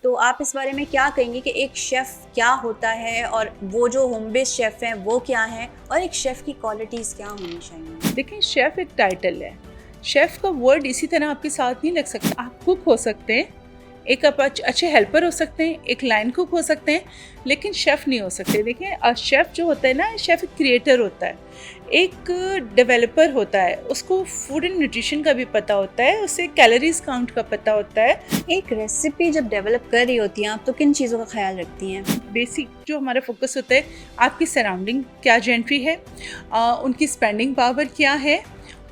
तो आप इस बारे में क्या कहेंगे कि एक शेफ़ क्या होता है और वो जो होम बेस्ड शेफ़ हैं वो क्या हैं और एक शेफ़ की क्वालिटीज़ क्या होनी चाहिए? देखिए, शेफ़ एक टाइटल है। शेफ़ का वर्ड इसी तरह आपके साथ नहीं लग सकता। आप कुक हो सकते हैं, एक आप अच्छे हेल्पर हो सकते हैं, एक लाइन कुक हो सकते हैं, लेकिन शेफ़ नहीं हो सकते। देखिए, शेफ़ जो होता है ना, शेफ़ एक क्रिएटर होता है, एक डेवलपर होता है, उसको फूड एंड न्यूट्रिशन का भी पता होता है, उसे कैलोरीज काउंट का पता होता है। एक रेसिपी जब डेवलप कर रही होती हैं आप तो किन चीज़ों का ख्याल रखती हैं? बेसिक जो हमारा फोकस होता है, आपकी सराउंडिंग क्या जेंट्री है, उनकी स्पेंडिंग पावर क्या है,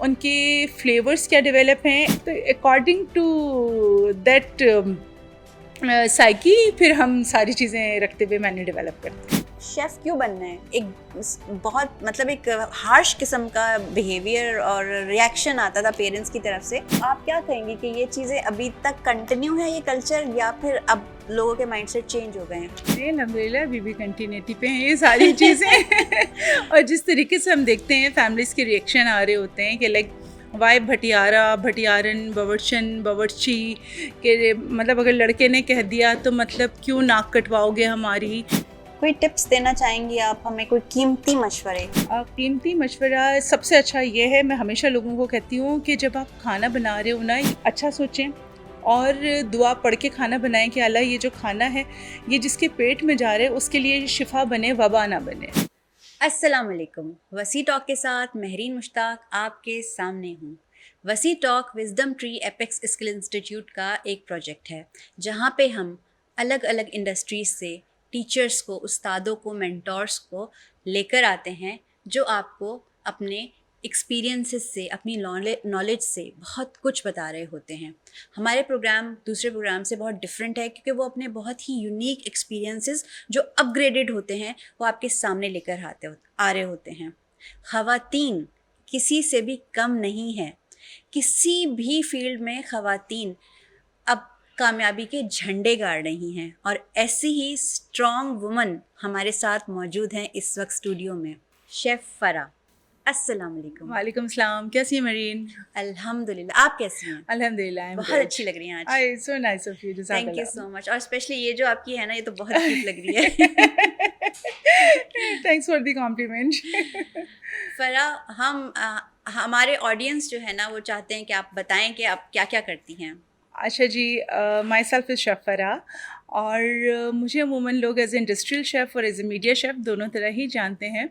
उनके फ्लेवर्स क्या डेवलप हैं, तो अकॉर्डिंग टू दैट साइकी फिर हम सारी चीज़ें रखते हुए मेन्यू डेवलप करते हैं। शेफ़ क्यों बनना है? एक बहुत मतलब एक हार्श किस्म का बिहेवियर और रिएक्शन आता था पेरेंट्स की तरफ से। आप क्या कहेंगे कि ये चीज़ें अभी तक कंटिन्यू है ये कल्चर या फिर अब लोगों के माइंडसेट चेंज हो गए हैं? अल्हम्दुलिल्लाह अभी भी कंटिन्यूटी पे हैं ये सारी चीज़ें और जिस तरीके से हम देखते हैं फैमिलीज़ के रिएक्शन आ रहे होते हैं कि लाइक वाई भटियारा, भटियारन, बवर्चन, बवर्ची के मतलब अगर लड़के ने कह दिया तो मतलब क्यों नाक कटवाओगे हमारी। कोई टिप्स देना चाहेंगी आप हमें, कोई कीमती मशवरे? कीमती मशवरा सबसे अच्छा ये है, मैं हमेशा लोगों को कहती हूँ कि जब आप खाना बना रहे हो ना, अच्छा सोचें और दुआ पढ़ के खाना बनाएं कि अल्लाह ये जो खाना है ये जिसके पेट में जा रहे है उसके लिए शिफा बने, वबा ना बने। अस्सलाम वालेकुम। वसी टॉक के साथ महरीन मुश्ताक आपके सामने हूँ। वसी talk wisdom tree apex skill institute का एक प्रोजेक्ट है जहाँ पे हम अलग अलग इंडस्ट्रीज से टीचर्स को, उस्तादों को, मेंटोर्स को लेकर आते हैं जो आपको अपने एक्सपीरियंसेस से, अपनी नॉलेज से बहुत कुछ बता रहे होते हैं। हमारे प्रोग्राम दूसरे प्रोग्राम से बहुत डिफरेंट है क्योंकि वो अपने बहुत ही यूनिक एक्सपीरियंसेस जो अपग्रेडेड होते हैं वो आपके सामने लेकर आ रहे होते हैं। ख़वातीन किसी से भी कम नहीं है। किसी भी फील्ड में ख़वातीन अब कामयाबी के झंडे गाड़ रही हैं और ऐसी ही स्ट्रॉन्ग वुमन हमारे साथ मौजूद हैं इस वक्त स्टूडियो में। शेफ़ फ़रा, अस्सलाम वालेकुम। वालेकुम सलाम, कैसी है मरीन? अल्हम्दुलिल्लाह, आप कैसी हैं? अल्हम्दुलिल्लाह, बहुत अच्छी लग रही हैं आज। I so nice of you, thank you जज़ाकल्लाह। So much. और स्पेशली ये जो आपकी है ना, ये तो बहुत क्यूट लग रही है। Thanks for the compliment. Farah, हमारे ऑडियंस जो है ना वो चाहते हैं कि आप बताएं कि आप क्या क्या करती हैं। अच्छा जी, माई सेल्फ इज़ शेफ़ फ़रा और मुझे अमूमन लोग एज़ इंडस्ट्रियल शेफ़ और एज़ ए मीडिया शेफ़ दोनों तरह ही जानते हैं,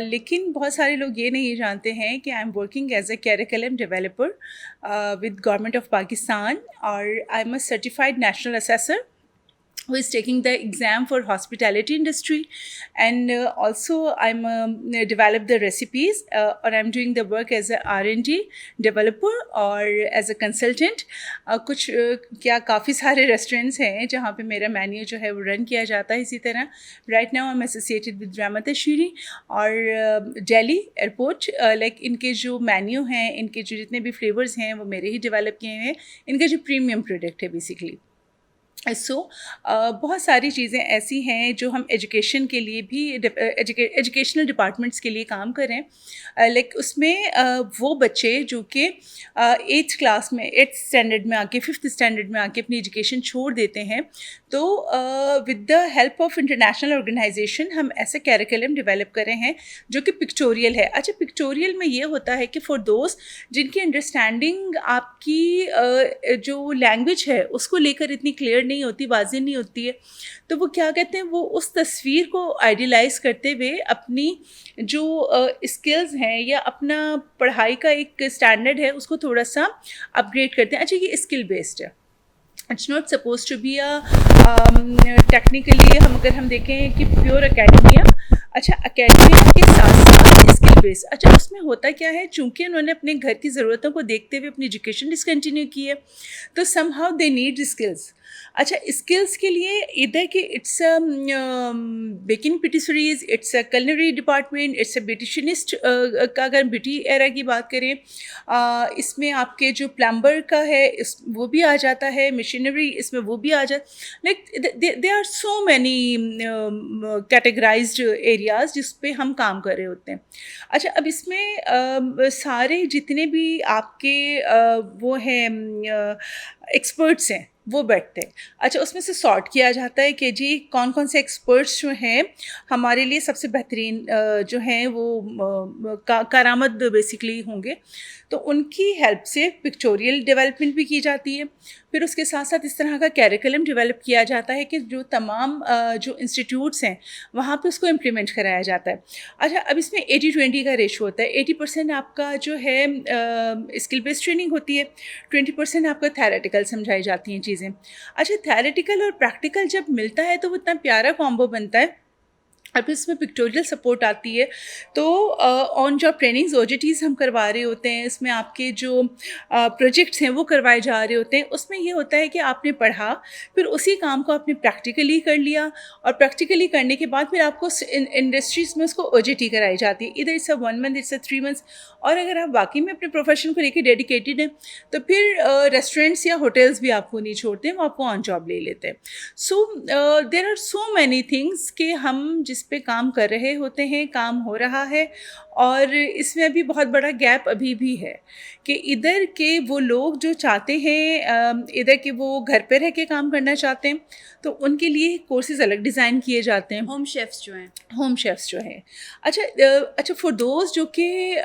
लेकिन बहुत सारे लोग ये नहीं जानते हैं कि I am working as a curriculum developer with government of Pakistan और I am a certified national assessor who is taking the exam for hospitality industry, and also I'm develop the recipes or I'm doing the work as a R&D developer or as a consultant. कुछ क्या काफ़ी सारे restaurants हैं जहाँ पे मेरा menu जो है वो रन किया जाता है। इसी तरह right now I am associated with रामत शीरी और दिल्ली एयरपोर्ट, लाइक इनके जो मेन्यू हैं, इनके जो जितने भी फ्लेवर्स हैं वो मेरे ही डेवलप किए हैं। इनका जो प्रीमियम प्रोडक्ट है बेसिकली। बहुत सारी चीज़ें ऐसी हैं जो हम एजुकेशन के लिए भी एजुकेशनल डिपार्टमेंट्स के लिए काम करें, लाइक उसमें वो बच्चे जो कि 8th क्लास में 8th स्टैंडर्ड में आके 5th स्टैंडर्ड में आके अपनी एजुकेशन छोड़ देते हैं, तो with the help of international organisation हम ऐसे कैरिकुलम डेवलप करे हैं जो कि पिक्टोरियल है। अच्छा, पिक्टोरियल में ये होता है कि फॉर दोस्त जिनकी अंडरस्टैंडिंग आपकी जो लैंग्वेज है उसको लेकर इतनी क्लियर नहीं होती, वाज़ेह नहीं होती है, तो वो क्या कहते हैं, वो उस तस्वीर को आइडियलाइज़ करते हुए अपनी जो स्किल्स हैं या अपना पढ़ाई का एक स्टैंडर्ड है उसको थोड़ा सा अपग्रेड करते हैं। अच्छा, ये स्किल बेस्ड है, it's not suppose to be technically अगर हम देखें कि प्योर एकेडमिया। अच्छा, एकेडमिया के साथ साथ स्किल बेस। अच्छा, उसमें होता क्या है, चूँकि उन्होंने अपने घर की ज़रूरतों को देखते हुए अपनी एजुकेशन डिसकंटिन्यू की है, तो समहाउ दे नीड स्किल्स। अच्छा, स्किल्स के लिए इधर कि it's a baking patisseries, it's a culinary department, it's a beautician का अगर ब्यूटी एरा की बात करें, इसमें आपके जो प्लम्बर का है वो भी आ जाता है, मशीनरी इसमें वो भी आ जाता, like they are so many categorised areas जिस पे हम काम कर रहे होते हैं। अच्छा, अब इसमें सारे जितने भी आपके वो हैं एक्सपर्ट्स हैं, वो बैठते हैं। अच्छा, उसमें से सॉर्ट किया जाता है कि जी कौन कौन से एक्सपर्ट्स जो हैं हमारे लिए सबसे बेहतरीन जो हैं वो कारामद बेसिकली होंगे, तो उनकी हेल्प से पिक्चोरियल डेवलपमेंट भी की जाती है। फिर उसके साथ साथ इस तरह का कैरिकुलम डेवलप किया जाता है कि जो तमाम जो इंस्टीट्यूट्स हैं वहाँ पे उसको इम्प्लीमेंट कराया जाता है। अच्छा, अब इसमें 80-20 का रेशो होता है। 80% आपका जो है स्किल बेस्ड ट्रेनिंग होती है, 20% आपका थेरेटिकल समझाई जाती हैं चीज़ें। अच्छा, थेरेटिकल और प्रैक्टिकल जब मिलता है तो वो इतना प्यारा कॉम्बो बनता है। और फिर इसमें पिक्टोरियल सपोर्ट आती है। तो ऑन जॉब ट्रेनिंग्स OJTs हम करवा रहे होते हैं, इसमें आपके जो प्रोजेक्ट्स हैं वो करवाए जा रहे होते हैं। उसमें ये होता है कि आपने पढ़ा, फिर उसी काम को आपने प्रैक्टिकली कर लिया, और प्रैक्टिकली करने के बाद फिर आपको इंडस्ट्रीज़ में उसको OJT कराई जाती है। इधर it's a 1 month, it's a 3 months. और अगर आप वाकई में अपने प्रोफेशन को लेकर डेडिकेटेड हैं तो फिर रेस्टोरेंट्स या होटल्स भी आपको नहीं छोड़ते, वो आपको ऑन जॉब ले लेते हैं। So there are so many things कि हम जिस पे काम कर रहे होते हैं, काम हो रहा है, और इसमें अभी बहुत बड़ा गैप अभी भी है कि इधर के वो लोग जो चाहते हैं इधर के वो घर पे रह के काम करना चाहते हैं, तो उनके लिए कोर्सेज अलग डिज़ाइन किए जाते हैं। होम शेफ्स जो हैं, अच्छा फॉर दोज जो कि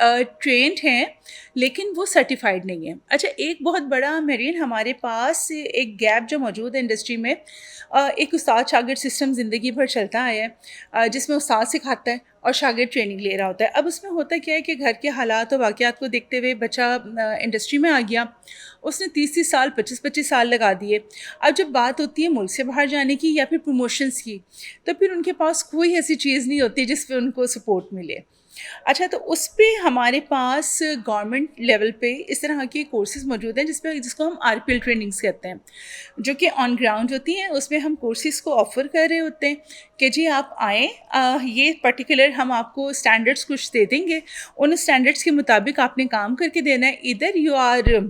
ट्रेंड हैं लेकिन वो सर्टिफाइड नहीं है। अच्छा, एक बहुत बड़ा मेरीन हमारे पास एक गैप जो मौजूद है इंडस्ट्री में, एक उस्ताद शागिर्द सिस्टम ज़िंदगी भर चलता आया है, जिसमें उस्ताद सिखाता है और शागिर्द ट्रेनिंग ले रहा होता है। अब उसमें होता क्या है कि घर के हालात और वाक़यात को देखते हुए बच्चा इंडस्ट्री में आ गया, उसने 30-30 साल 25-25 साल लगा दिए। अब जब बात होती है मुल्क से बाहर जाने की या फिर प्रमोशंस की, तो फिर उनके पास कोई ऐसी चीज़ नहीं होती जिस पे उनको सपोर्ट मिले। अच्छा, तो उस पे हमारे पास गवर्नमेंट लेवल पे इस तरह के कोर्सेज़ मौजूद हैं जिसको हम RPL ट्रेनिंग्स कहते हैं, जो कि ऑन ग्राउंड होती हैं। उसमें हम कोर्सेज़ को ऑफ़र कर रहे होते हैं कि जी आप आएँ, ये पर्टिकुलर हम आपको स्टैंडर्ड्स कुछ दे देंगे, उन स्टैंडर्ड्स के मुताबिक आपने काम करके देना है। इधर यू आर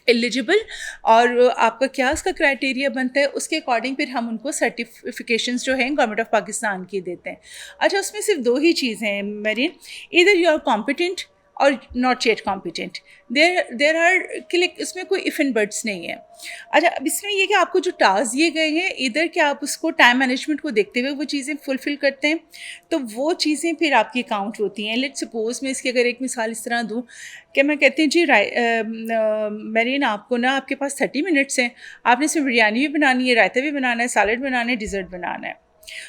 एलिजिबल, और आपका क्या उसका क्राइटेरिया बनता है, उसके अकॉर्डिंग फिर हम उनको सर्टिफिकेशंस जो हैं गवर्नमेंट ऑफ पाकिस्तान की देते हैं। अच्छा, उसमें सिर्फ 2 ही चीज़ें हैं मेरीन, इधर यू आर कॉम्पिटेंट और not yet competent. There are कि इसमें कोई इफ एंड बट्स नहीं है। अच्छा, अब इसमें ये कि आपको जो टास्क दिए गए हैं, इधर क्या आप उसको टाइम मैनेजमेंट को देखते हुए वो चीज़ें फुलफ़िल करते हैं, तो वो चीज़ें फिर आपकी काउंट होती हैं। लेट्स सपोज़ मैं इसकी अगर एक मिसाल इस तरह दूँ कि मैं कहती हूँ जी मेरीन, आपको ना आपके पास 30 मिनट्स हैं, आपने इसमें बिरयानी भी बनानी है, रायता भी बनाना है, सैलड बनाना है, डिज़र्ट बनाना है।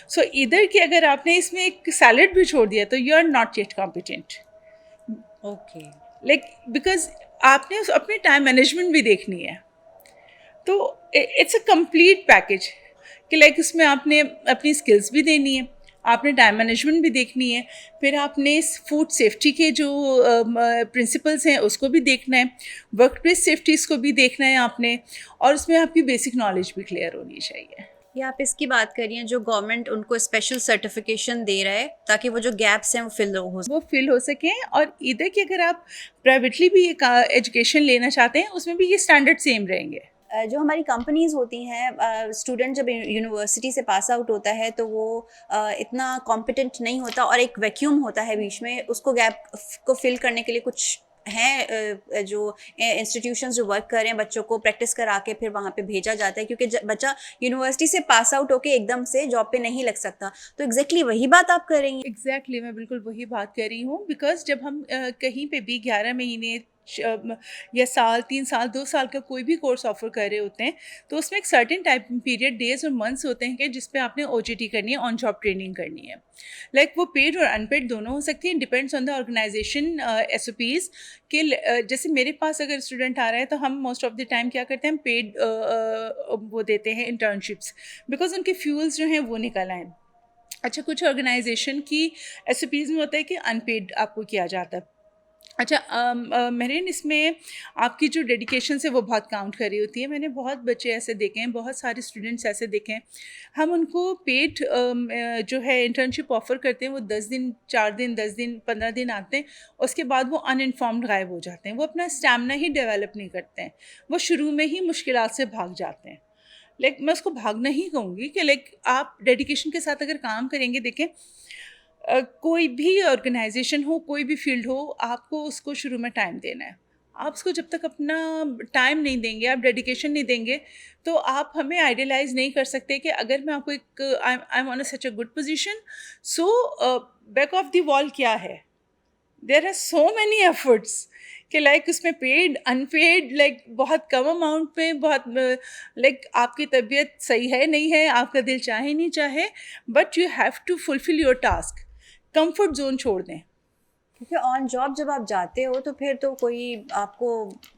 सो इधर कि अगर आपने इसमें एक सैलड भी छोड़ दिया तो you are not yet competent. Okay, because आपने अपनी टाइम मैनेजमेंट भी देखनी है। तो इट्स अ कंप्लीट पैकेज कि उसमें आपने अपनी स्किल्स भी देनी है, आपने टाइम मैनेजमेंट भी देखनी है, फिर आपने फूड सेफ्टी के जो प्रिंसिपल्स हैं उसको भी देखना है, वर्क प्लेस सेफ्टीज़ को भी देखना है आपने, और उसमें आपकी बेसिक नॉलेज भी क्लियर होनी चाहिए। ये आप इसकी बात करिए जो गवर्नमेंट उनको स्पेशल सर्टिफिकेशन दे रहा है ताकि वो जो गैप्स हैं वो फिल हो सकें। और इधर कि अगर आप प्राइवेटली भी एक एजुकेशन लेना चाहते हैं, उसमें भी ये स्टैंडर्ड सेम रहेंगे। जो हमारी कंपनीज़ होती हैं, स्टूडेंट जब यूनिवर्सिटी से पास आउट होता है तो वो इतना कॉम्पिटेंट नहीं होता और एक वैक्यूम होता है बीच में, उसको गैप को फिल करने के लिए कुछ हैं जो इंस्टीट्यूशंस जो वर्क कर रहे हैं, बच्चों को प्रैक्टिस करा के फिर वहाँ पे भेजा जाता है, क्योंकि बच्चा यूनिवर्सिटी से पास आउट होके एकदम से जॉब पे नहीं लग सकता। तो एग्जैक्टली वही बात आप कर रही हैं। एग्जैक्टली मैं बिल्कुल वही बात कर रही हूँ, बिकॉज जब हम कहीं पे भी 11 महीने या साल 3 साल 2 साल का कोई भी कोर्स ऑफर कर रहे होते हैं, तो उसमें एक सर्टेन टाइप पीरियड डेज और मंथ्स होते हैं कि जिस पे आपने OJT करनी है, ऑन जॉब ट्रेनिंग करनी है। वो पेड और अनपेड दोनों हो सकती है, depends on the organisation SOPs के। जैसे मेरे पास अगर स्टूडेंट आ रहा है तो हम मोस्ट ऑफ द टाइम क्या करते हैं, हम पेड वो देते हैं इंटर्नशिप्स, बिकॉज उनके फ्यूल्स जो हैं वो निकल आएँ। अच्छा, कुछ ऑर्गेनाइजेशन की SOPs में होता है कि अनपेड आपको किया जाता है। अच्छा, मेरीन, इसमें आपकी जो डेडिकेशन है वो बहुत काउंट कर रही होती है। मैंने बहुत बच्चे ऐसे देखे हैं, बहुत सारे स्टूडेंट्स ऐसे देखे हैं, हम उनको पेड जो है इंटर्नशिप ऑफ़र करते हैं, वो 10 दिन 4 दिन 10 दिन 15 दिन आते हैं, उसके बाद वो अनइन्फॉर्म्ड गायब हो जाते हैं। वो अपना स्टैमिना ही डेवलप नहीं करते हैं, वो शुरू में ही मुश्किलात से भाग जाते हैं। मैं उसको भागना ही कहूँगी कि आप डेडिकेशन के साथ अगर काम करेंगे, देखें कोई भी ऑर्गेनाइजेशन हो, कोई भी फील्ड हो, आपको उसको शुरू में टाइम देना है, आप उसको जब तक अपना टाइम नहीं देंगे, आप डेडिकेशन नहीं देंगे, तो आप हमें आइडियलाइज नहीं कर सकते कि अगर मैं आपको एक I am on such a good position, so back of the wall क्या है, there are so many efforts कि लाइक उसमें पेड अनपेड लाइक बहुत कम अमाउंट में, बहुत लाइक आपकी तबीयत सही है नहीं है, आपका दिल चाहे नहीं चाहे, but you have to fulfil your task. Comfort zone छोड़ दें। क्योंकि ऑन जॉब जब आप जाते हो तो फिर तो कोई आपको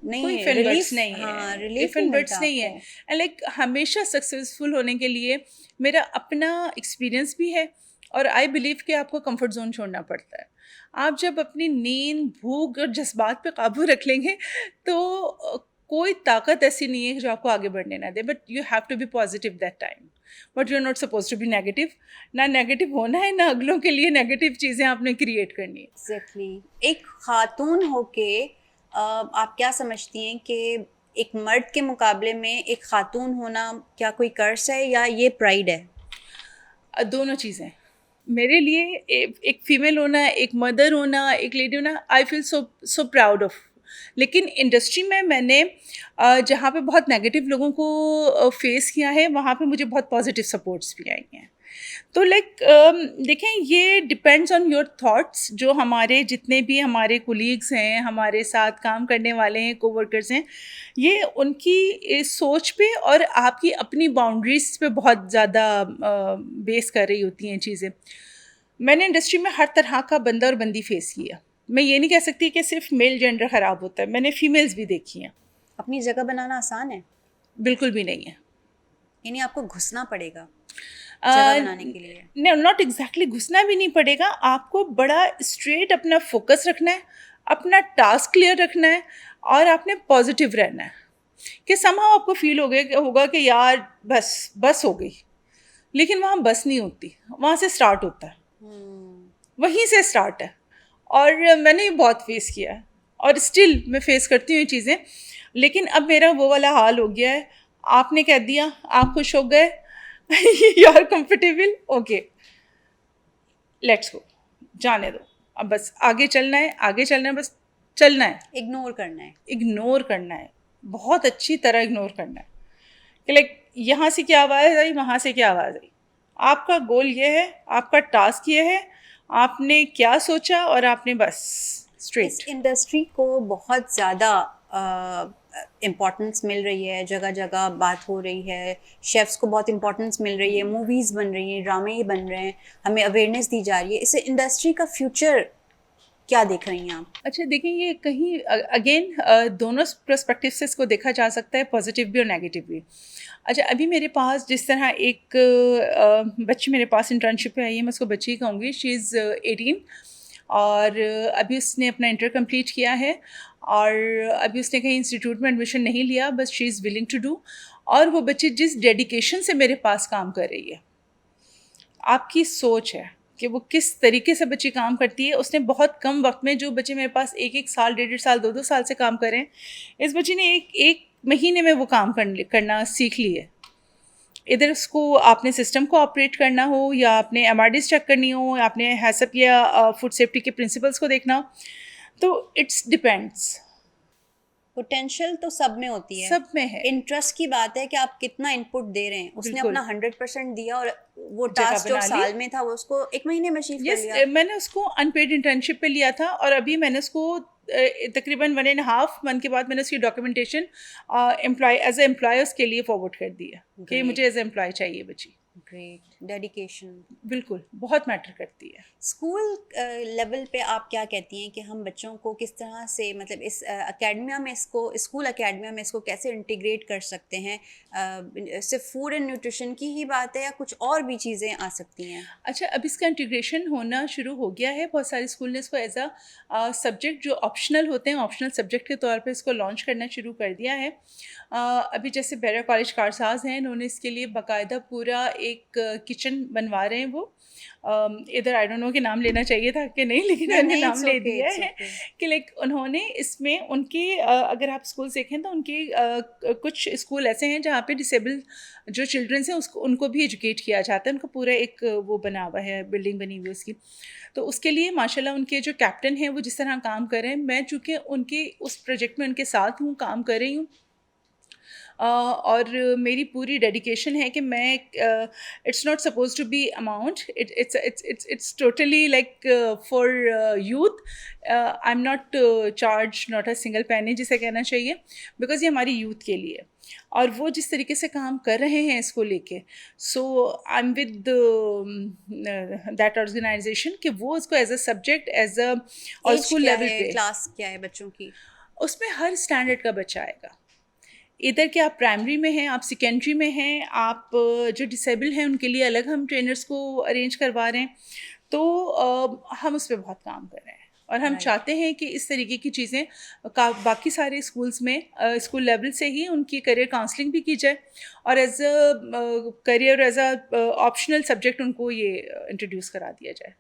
नहीं कोई है, इफ एंड रिलीफ बट्स नहीं है, हाँ रिलीफ इफ एंड नहीं बट्स मिलता नहीं है। आपको। एंड लाइक हमेशा सक्सेसफुल होने के लिए मेरा अपना एक्सपीरियंस भी है, और आई बिलीव कि आपको कंफर्ट जोन छोड़ना पड़ता है। आप जब अपनी नींद, भूख और जज्बात पे काबू रख लेंगे तो कोई ताकत ऐसी नहीं है जो आपको आगे बढ़ने ना दे, but you have to be positive that time, but you are not suppose to be negative. ना नेगेटिव होना है, ना अगलों के लिए नेगेटिव चीज़ें आपने क्रिएट करनी है। एग्जैक्टली। एक खातून होके आप क्या समझती हैं कि एक मर्द के मुकाबले में एक खातून होना क्या कोई कर्स है या ये प्राइड है? दोनों चीज़ें मेरे लिए, एक फीमेल होना, एक मदर होना, एक लेडी होना, I feel so proud of. लेकिन इंडस्ट्री में मैंने जहाँ पे बहुत नेगेटिव लोगों को फेस किया है, वहाँ पे मुझे बहुत पॉजिटिव सपोर्ट्स भी आई हैं। तो लाइक देखें, ये डिपेंड्स ऑन योर थॉट्स। जो हमारे जितने भी हमारे कोलीग्स हैं, हमारे साथ काम करने वाले हैं, कोवर्कर्स हैं, ये उनकी सोच पे और आपकी अपनी बाउंड्रीज पे बहुत ज़्यादा बेस कर रही होती हैं चीज़ें। मैंने इंडस्ट्री में हर तरह का बंदा और बंदी फेस किया। मैं ये नहीं कह सकती कि सिर्फ मेल जेंडर ख़राब होता है, मैंने फीमेल्स भी देखी हैं। अपनी जगह बनाना आसान है? बिल्कुल भी नहीं है। यानी आपको घुसना पड़ेगा जगह बनाने के लिए? नॉट एग्जैक्टली घुसना भी नहीं पड़ेगा, आपको बड़ा स्ट्रेट अपना फोकस रखना है, अपना टास्क क्लियर रखना है, और आपने पॉजिटिव रहना है कि समहाउ आपको फील होगा कि यार बस हो गई। लेकिन वहाँ बस नहीं होती, वहाँ से स्टार्ट होता है, वहीं से स्टार्ट है। और मैंने ये बहुत फेस किया है, और स्टिल मैं फेस करती हूँ ये चीज़ें। लेकिन अब मेरा वो वाला हाल हो गया है, आपने कह दिया, आप खुश हो गए, you are comfortable, okay let's go, जाने दो, अब बस आगे चलना है, आगे चलना है, बस चलना है। इग्नोर करना है? इग्नोर करना है, बहुत अच्छी तरह इग्नोर करना है कि लाइक यहाँ से क्या आवाज़ आई, वहाँ से क्या आवाज़ आई। आपका गोल ये है, आपका टास्क ये है, आपने क्या सोचा, और आपने बस स्ट्रेट। इस इंडस्ट्री को बहुत ज़्यादा इम्पोर्टेंस मिल रही है, जगह जगह बात हो रही है, शेफ्स को बहुत इम्पोर्टेंस मिल रही है, मूवीज़ बन रही हैं, ड्रामे बन रहे हैं, हमें अवेयरनेस दी जा रही है। इस इंडस्ट्री का फ्यूचर क्या देख रही हैं आप? अच्छा देखिए, ये कहीं अगेन दोनों पर्सपेक्टिव से इसको देखा जा सकता है, पॉजिटिव भी और नेगेटिव भी। अच्छा, अभी मेरे पास जिस तरह एक बच्ची मेरे पास इंटर्नशिप पे आई है, मैं उसको बच्ची ही कहूँगी, शी इज़ 18, और अभी उसने अपना इंटर कंप्लीट किया है, और अभी उसने कहीं इंस्टीट्यूट में एडमिशन नहीं लिया, बस she is willing to do. और वो बच्ची जिस डेडिकेशन से मेरे पास काम कर रही है, आपकी सोच है कि वो किस तरीके से बच्ची काम करती है। उसने बहुत कम वक्त में, जो बच्चे मेरे पास एक साल, 1.5 साल, 2 साल से काम कर रहे हैं, इस बच्ची ने एक महीने में वो काम करना सीख ली है। इधर उसको आपने सिस्टम को ऑपरेट करना हो, या आपने MRDs चेक करनी हो, या आपने हैसअप या फूड सेफ्टी के प्रिंसिपल्स को देखना हो, तो इट्स डिपेंड्स। पोटेंशियल तो सब में होती है, सब में है। इंटरेस्ट की बात है कि आप कितना इनपुट दे रहे हैं। उसने बिल्कुल। अपना 100% दिया, और वो जगह टास्क जो बना ली। साल में था वो उसको 1 महीने में अचीव कर यस, लिया। मैंने उसको अनपेड इंटर्नशिप पे लिया था, और अभी मैंने उसको तकरीबन 1.5 मंथ के बाद मैंने उसकी डॉक्यूमेंटेशन एज ए एम्प्लॉय उसके लिए फॉरवर्ड कर दी है कि Great. मुझे एज ए एम्प्लॉय चाहिए बच्ची। ग्रेट, डेडिकेशन बिल्कुल, बहुत मैटर करती है। स्कूल लेवल पे आप क्या कहती हैं कि हम बच्चों को किस तरह से, मतलब इस एकेडमिया में इसको, स्कूल एकेडमिया में इसको कैसे इंटीग्रेट कर सकते हैं? सिर्फ फूड एंड न्यूट्रिशन की ही बात है या कुछ और भी चीज़ें आ सकती हैं? अच्छा, अब इसका इंटीग्रेशन होना शुरू हो गया है, बहुत सारे स्कूल ने इसको एज अ सब्जेक्ट जो ऑप्शनल होते हैं, ऑप्शनल सब्जेक्ट के तौर पे इसको लॉन्च करना शुरू कर दिया है। अभी जैसे बैरा कॉलेज कारसाज हैं, इन्होंने इसके लिए बाकायदा पूरा एक किचन बनवा रहे हैं वो। इधर आई डोंट नो कि नाम लेना चाहिए था कि नहीं, लेकिन उन्होंने नाम ले दिया है कि लाइक उन्होंने इसमें उनके अगर आप स्कूल देखें तो उनके कुछ स्कूल ऐसे हैं जहाँ पे डिसेबल जो चिल्ड्रंस हैं उसको उनको भी एजुकेट किया जाता है। उनका पूरा एक वो बना हुआ है, बिल्डिंग बनी हुई है उसकी। तो उसके लिए माशाल्लाह उनके जो कैप्टन हैं वो जिस तरह काम कर रहे हैं, मैं चूँकि उनके उस प्रोजेक्ट में उनके साथ हूँ, काम कर रही हूँ, और मेरी पूरी डेडिकेशन है कि मैं it's not suppose to be amount, it's totally like for youth. I am not charge not a single penny जिसे कहना चाहिए, बिकॉज ये हमारी यूथ के लिए। और वो जिस तरीके से काम कर रहे हैं इसको लेके, so I am with that organization कि वो उसको as a subject as a और स्कूल लेवल पे। क्लास क्या है बच्चों की? उसमें हर स्टैंडर्ड का बच्चा आएगा। इधर के आप प्राइमरी में हैं, आप सेकेंडरी में हैं, आप जो डिसेबल हैं उनके लिए अलग हम ट्रेनर्स को अरेंज करवा रहे हैं। तो हम उस पर बहुत काम कर रहे हैं और हम चाहते हैं कि इस तरीके की चीज़ें बाकी सारे स्कूल्स में स्कूल लेवल से ही उनकी करियर काउंसलिंग भी की जाए और as a career as a optional subject उनको ये इंट्रोड्यूस करा दिया जाए।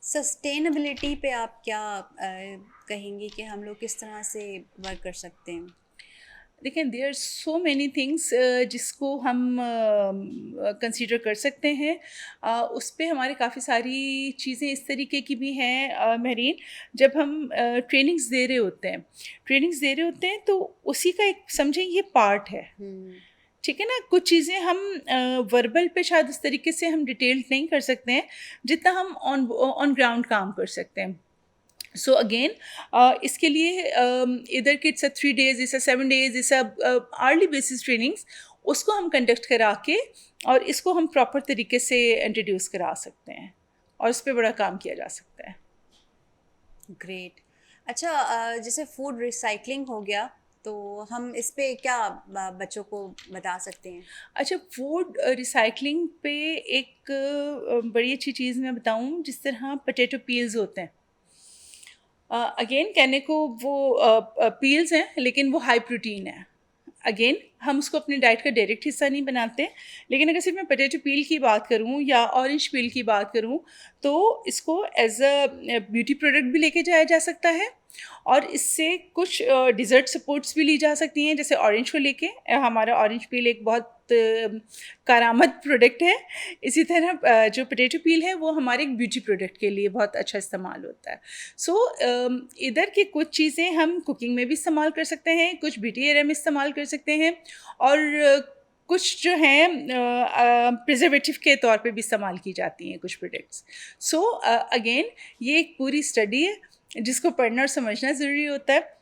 सस्टेनेबिलिटी पे आप क्या कहेंगे कि हम लोग किस तरह से वर्क कर सकते हैं? देखिए, there are so many things जिसको हम कंसीडर कर सकते हैं। उस पे हमारे काफ़ी सारी चीज़ें इस तरीके की भी हैं महरीन, जब हम ट्रेनिंग्स दे रहे होते हैं तो उसी का एक समझें ये पार्ट है, ठीक है ना। कुछ चीज़ें हम वर्बल पे शायद उस तरीके से हम डिटेल्ड नहीं कर सकते हैं जितना हम ऑन ग्राउंड काम कर सकते हैं। सो अगेन इसके लिए इधर के it's 3 days, it's 7 days, it's hourly basis trainings, उसको हम कंडक्ट करा के और इसको हम प्रॉपर तरीके से इंट्रोड्यूस करा सकते हैं और उस पर बड़ा काम किया जा सकता है। ग्रेट। अच्छा, जैसे फूड रिसाइकलिंग हो गया, तो हम इस पे क्या बच्चों को बता सकते हैं? अच्छा, फूड रिसाइकलिंग पे एक बड़ी अच्छी चीज़ मैं बताऊँ, जिस तरह पोटैटो पील्स होते हैं, अगेन कहने को वो पील्स हैं लेकिन वो हाई प्रोटीन है। अगेन हम उसको अपने डाइट का डायरेक्ट हिस्सा नहीं बनाते, लेकिन अगर सिर्फ मैं पोटैटो पील की बात करूं या ऑरेंज पील की बात करूं तो इसको एज अ ब्यूटी प्रोडक्ट भी लेके जाया जा सकता है और इससे कुछ डिज़र्ट सपोर्ट्स भी ली जा सकती हैं। जैसे ऑरेंज को लेके हमारा ऑरेंज पील एक बहुत कारामद प्रोडक्ट है, इसी तरह जो पोटैटो पील है वो हमारे एक ब्यूटी प्रोडक्ट के लिए बहुत अच्छा इस्तेमाल होता है। सो इधर की कुछ चीज़ें हम कुकिंग में भी इस्तेमाल कर सकते हैं, कुछ ब्यूटी एरिया में इस्तेमाल कर सकते हैं और कुछ जो हैं प्रिजर्वेटिव के तौर पे भी इस्तेमाल की जाती हैं कुछ प्रोडक्ट्स। सो अगेन ये एक पूरी स्टडी है जिसको पढ़ना और समझना ज़रूरी होता है।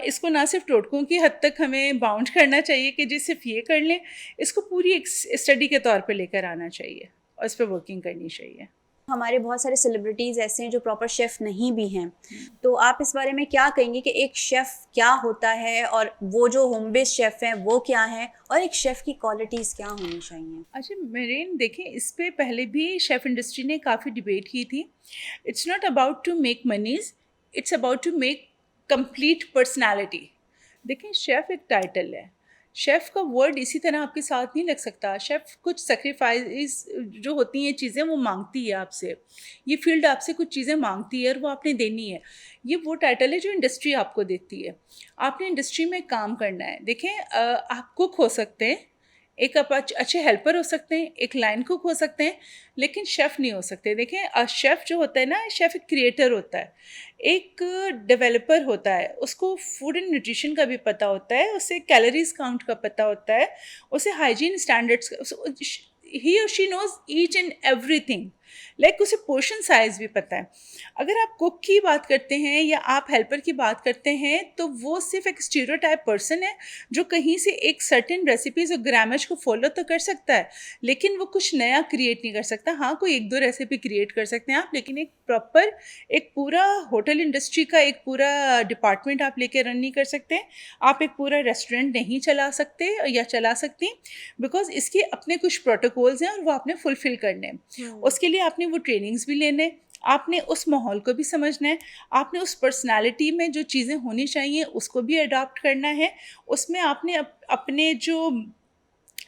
इसको ना सिर्फ टोटकों की हद तक हमें बाउंड करना चाहिए कि जी सिर्फ ये कर लें, इसको पूरी एक स्टडी के तौर पे लेकर आना चाहिए और इस पर वर्किंग करनी चाहिए। हमारे बहुत सारे सेलिब्रिटीज़ ऐसे हैं जो प्रॉपर शेफ़ नहीं भी हैं, तो आप इस बारे में क्या कहेंगे कि एक शेफ़ क्या होता है और वो जो होम बेस्ड शेफ़ हैं वो क्या हैं और एक शेफ़ की क्वालिटीज़ क्या होनी चाहिए? अच्छा मेरीन, देखें इस पे पहले भी शेफ़ इंडस्ट्री ने काफ़ी डिबेट की थी। It's not about to make moneys, it's about to make complete personality. देखें, शेफ़ एक टाइटल है, शेफ़ का वर्ड इसी तरह आपके साथ नहीं लग सकता। शेफ़ कुछ सेक्रीफाइस जो होती हैं चीज़ें वो मांगती है आपसे, ये फील्ड आपसे कुछ चीज़ें मांगती है और वो आपने देनी है। ये वो टाइटल है जो इंडस्ट्री आपको देती है, आपने इंडस्ट्री में काम करना है। देखें, आप कुक हो सकते हैं, एक आप अच्छे हेल्पर हो सकते हैं, एक लाइन कुक हो सकते हैं, लेकिन शेफ़ नहीं हो सकते। देखें, शेफ़ जो होता है ना, शेफ़ एक क्रिएटर होता है, एक डेवलपर होता है, उसको फूड एंड न्यूट्रिशन का भी पता होता है, उसे कैलोरीज काउंट का पता होता है, उसे हाइजीन स्टैंडर्ड्स, ही और she knows each and everything, like उसे पोर्शन साइज भी पता है। अगर आप कुक की बात करते हैं या आप हेल्पर की बात करते हैं तो वो सिर्फ एक स्टीरियोटाइप पर्सन है जो कहीं से एक सर्टेन रेसिपीज़ और ग्रामेज को फॉलो तो कर सकता है, लेकिन वो कुछ नया क्रिएट नहीं कर सकता। हाँ, कोई 1-2 रेसिपी क्रिएट कर सकते हैं आप, लेकिन एक प्रॉपर एक पूरा होटल इंडस्ट्री का एक पूरा डिपार्टमेंट आप लेके रन नहीं कर सकते। आप एक पूरा रेस्टोरेंट नहीं चला सकते या चला सकती, बिकॉज इसके अपने कुछ प्रोटोकॉल्स हैं और वो आपने फुलफिल करने हैं। उसके लिए आपने वो ट्रेनिंग्स भी लेने, आपने उस माहौल को भी समझना है, आपने उस पर्सनालिटी में जो चीज़ें होनी चाहिए उसको भी अडॉप्ट करना है। उसमें आपने अपने जो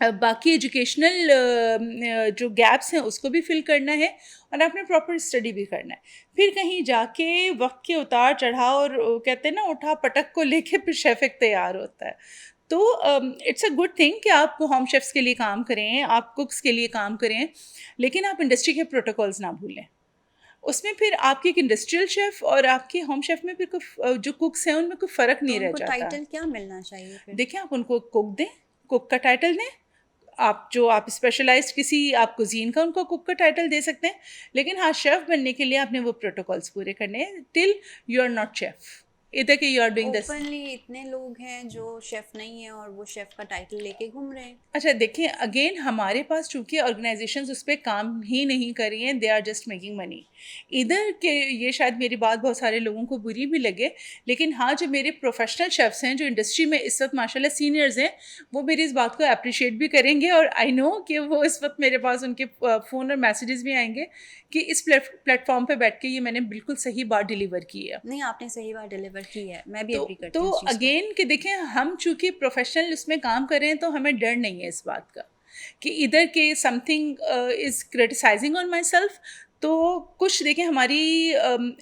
बाकी एजुकेशनल जो गैप्स हैं उसको भी फिल करना है, और आपने प्रॉपर स्टडी भी करना है। फिर कहीं जाके वक्त के उतार चढ़ाव और कहते हैं ना उठा पटक को लेके फिर शेफ़ एक तैयार होता है। तो इट्स अ गुड थिंग कि आप होम शेफ्स के लिए काम करें, आप कुक्स के लिए काम करें, लेकिन आप इंडस्ट्री के प्रोटोकॉल्स ना भूलें। उसमें फिर आपके एक इंडस्ट्रियल शेफ़ और आपके होम शेफ़ में फिर कोई जो कुक्स हैं उनमें कोई फ़र्क तो नहीं रह उनको जाता। टाइटल क्या मिलना चाहिए फिर? देखिए, आप उनको कुक दें, कुक का टाइटल दें। आप स्पेशलाइज़्ड किसी आप कुज़ीन का उनको कुक का टाइटल दे सकते हैं, लेकिन हाँ, शेफ़ बनने के लिए आपने वो प्रोटोकॉल्स पूरे करने हैं till you are not chef. इधर के you are doing this. Openly इतने लोग हैं जो शेफ नहीं है और वो शेफ का टाइटल लेके घूम रहे हैं। अच्छा देखिए, अगेन हमारे पास चूँकि ऑर्गेनाइजेशंस उस पे काम ही नहीं कर रही हैं, they are just making money. इधर के ये शायद मेरी बात बहुत सारे लोगों को बुरी भी लगे, लेकिन हाँ, जो मेरे प्रोफेशनल शेफ्स हैं, जो इंडस्ट्री में इस वक्त माशाल्लाह सीनियर्स हैं, वो मेरी इस बात को अप्रिशिएट भी करेंगे, और आई नो कि वो इस वक्त मेरे पास उनके फ़ोन और मैसेजेस भी आएंगे कि इस प्लेटफॉर्म पे बैठ के ये मैंने बिल्कुल सही बात डिलीवर की है। नहीं, आपने सही बात डिलीवर की है, मैं भी तो एग्री करती तो हूँ इस चीज़ को। अगेन कि देखें, हम चूंकि प्रोफेशनल उसमें काम कर रहे हैं तो हमें डर नहीं है इस बात का कि इधर के something is criticising on myself. तो कुछ देखें, हमारी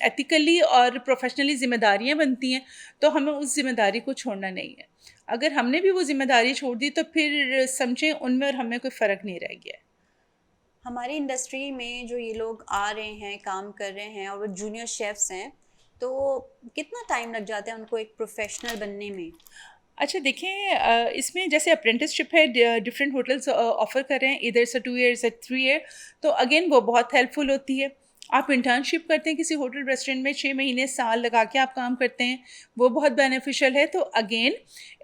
एथिकली और प्रोफेशनली जिम्मेदारियां बनती हैं, तो हमें उस जिम्मेदारी को छोड़ना नहीं है। अगर हमने भी वो जिम्मेदारी छोड़ दी तो फिर समझें उनमें और हमें कोई फ़र्क नहीं रह गया है। हमारी इंडस्ट्री में जो ये लोग आ रहे हैं, काम कर रहे हैं और वो जूनियर शेफ्स हैं, तो कितना टाइम लग जाता है उनको एक प्रोफेशनल बनने में? अच्छा देखें, इसमें जैसे अप्रेंटिसशिप है, डिफरेंट होटल्स ऑफ़र कर रहे हैं, इधर से 2 ईयर्स से 3 ईयर, तो अगेन वो बहुत हेल्पफुल होती है। आप इंटर्नशिप करते हैं किसी होटल रेस्टोरेंट में, 6 महीने साल लगा के आप काम करते हैं, वो बहुत बेनिफिशियल है। तो अगेन